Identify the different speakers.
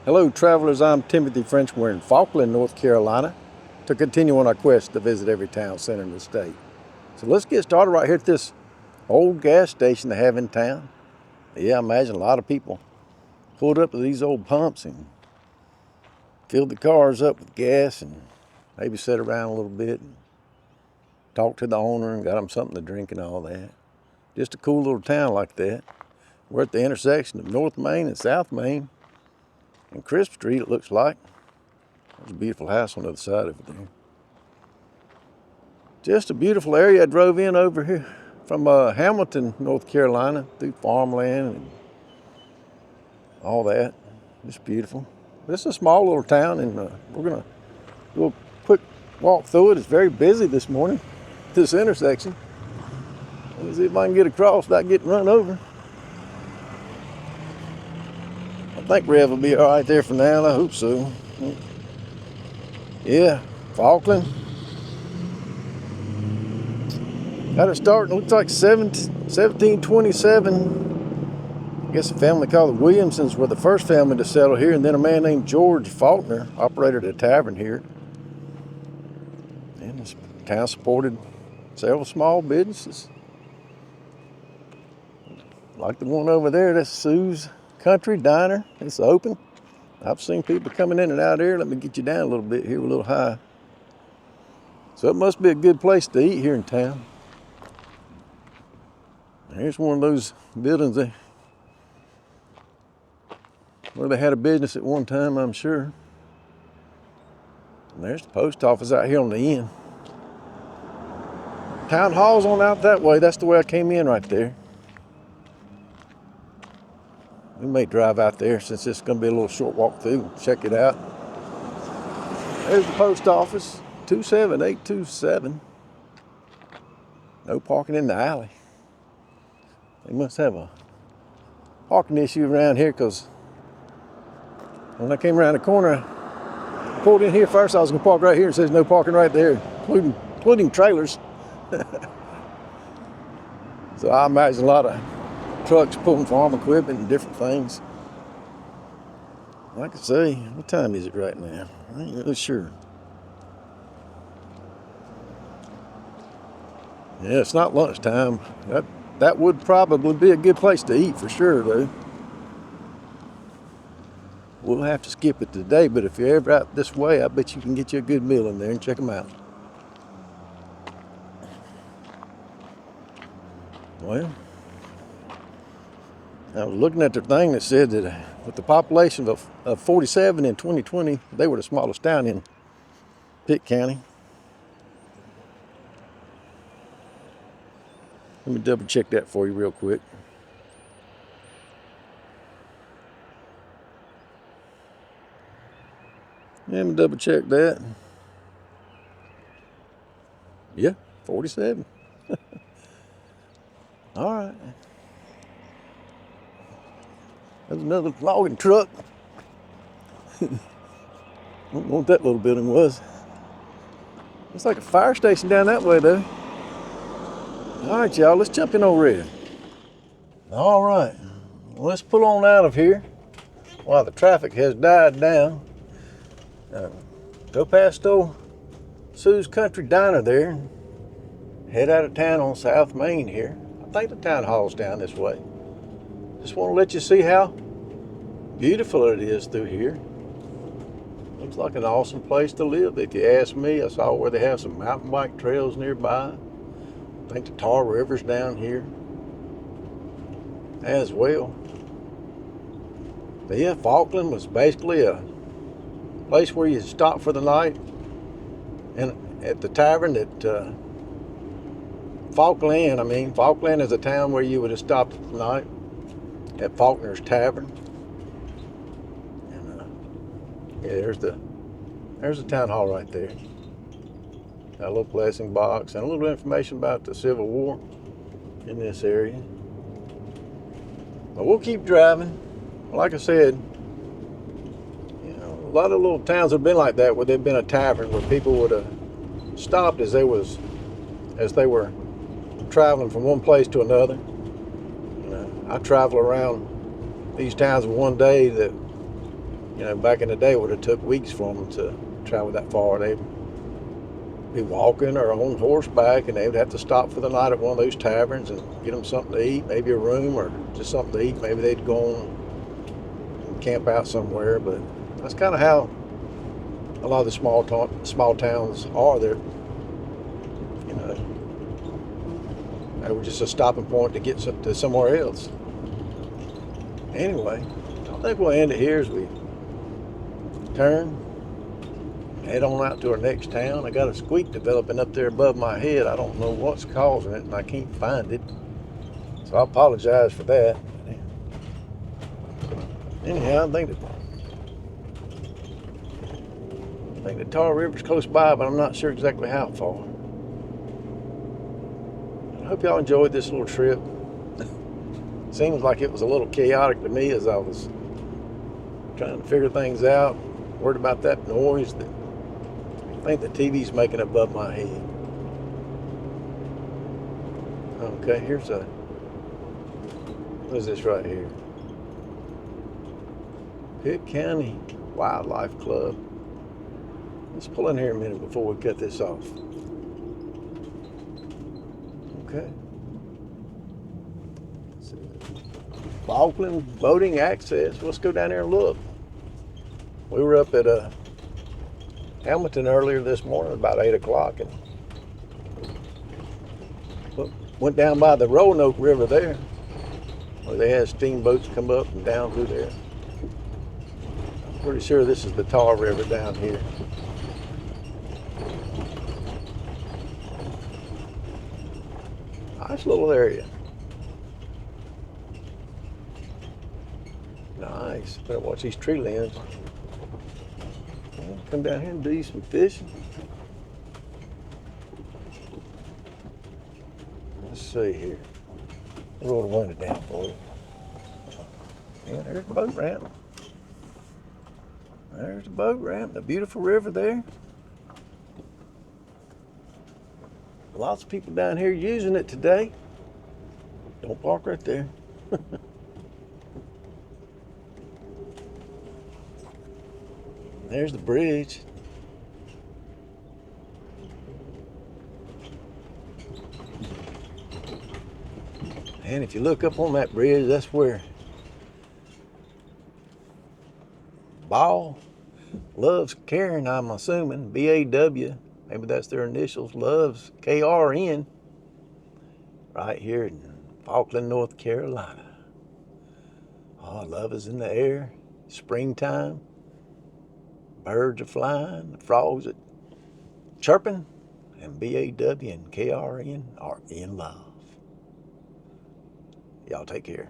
Speaker 1: Hello travelers, I'm Timothy French. We're in Falkland, North Carolina to continue on our quest to visit every town center in the state. So let's get started right here at this old gas station they have in town. Yeah, I imagine a lot of people pulled up to these old pumps and filled the cars up with gas and maybe sat around a little bit and talked to the owner and got them something to drink and all that. Just a cool little town like that. We're at the intersection of North Main and South Main and Crisp Street, it looks like. There's a beautiful house on the other side over there. Just a beautiful area. I drove in over here from Hamilton, North Carolina, through farmland and all that. Just beautiful. This is a small little town, and we're gonna do a quick walk through it. It's very busy this morning, this intersection. Let me see if I can get across without getting run over. I think Rev will be all right there for now. I hope so. Yeah, Falkland. Got it starting, looks like 1727. I guess a family called the Williamsons were the first family to settle here, and then a man named George Faulkner operated a tavern here. And this town supported several small businesses. Like the one over there, that's Sue's Country Diner. It's open. I've seen people coming in and out here. Let me get you down a little bit here. We're a little high. So it must be a good place to eat here in town. Here's one of those buildings where they had a business at one time, I'm sure. And there's the post office out here on the end. Town hall's on out that way. That's the way I came in right there. We may drive out there since it's going to be a little short walk through. Check it out. There's the post office, 27827. No parking in the alley. They must have a parking issue around here, because when I came around the corner, I pulled in here first. I was going to park right here. It says no parking right there, including trailers. So I imagine a lot of trucks pulling farm equipment and different things. Like I say, what time is it right now? I ain't really sure. Yeah, it's not lunchtime. That would probably be a good place to eat for sure, though. We'll have to skip it today, but if you're ever out this way, I bet you can get you a good meal in there and check them out. Well, I was looking at the thing that said that with the population of 47 in 2020, they were the smallest town in Pitt County. Let me double check that for you real quick. Let me double check that. Yeah, 47. All right. There's another logging truck. I don't know what that little building was. Looks like a fire station down that way, though. All right, y'all, let's jump in over here. All right, well, let's pull on out of here while the traffic has died down. Go past old Sue's Country Diner there. Head out of town on South Main here. I think the town hall's down this way. Just want to let you see how beautiful it is through here. Looks like an awesome place to live. If you ask me, I saw where they have some mountain bike trails nearby. I think the Tar River's down here as well. But yeah, Falkland was basically a place where you stop for the night. And at the tavern at Falkland is a town where you would have stopped for the night at Faulkner's Tavern. And yeah, there's the town hall right there. Got a little blessing box and a little information about the Civil War in this area. But we'll keep driving. Like I said, you know, a lot of little towns have been like that, where there'd been a tavern where people would have stopped as they were traveling from one place to another. You know, I travel around these towns in one day that You know, back in the day, it would have took weeks for them to travel that far. They'd be walking or on horseback, and they would have to stop for the night at one of those taverns and get them something to eat, maybe a room or just something to eat. Maybe they'd go on and camp out somewhere. But that's kind of how a lot of the small towns are. They're, you know, they were just a stopping point to get to somewhere else. Anyway, I think we'll end it here as we turn, head on out to our next town. I got a squeak developing up there above my head. I don't know what's causing it, and I can't find it. So I apologize for that. Anyhow, I think the Tar River's close by, but I'm not sure exactly how far. I hope y'all enjoyed this little trip. Seems like it was a little chaotic to me as I was trying to figure things out. Worried about that noise that I think the TV's making above my head. Okay, here's what is this right here? Pitt County Wildlife Club. Let's pull in here a minute before we cut this off. Okay. Falkland boating access. Let's go down there and look. We were up at Hamilton earlier this morning, about 8 o'clock, and went down by the Roanoke River there, where they had steamboats come up and down through there. I'm pretty sure this is the Tar River down here. Nice little area. Nice. Better watch these tree limbs. Come down here and do some fishing. Let's see here. Roll the window down for you. Yeah, there's the boat ramp. There's the boat ramp. The beautiful river there. Lots of people down here using it today. Don't park right there. There's the bridge. And if you look up on that bridge, that's where Ball loves Karen, I'm assuming, B-A-W, maybe that's their initials, loves K-R-N, right here in Falkland, North Carolina. Oh, love is in the air, springtime. Birds are flying, the frogs are chirping, and B-A-W and K-R-N are in love. Y'all take care.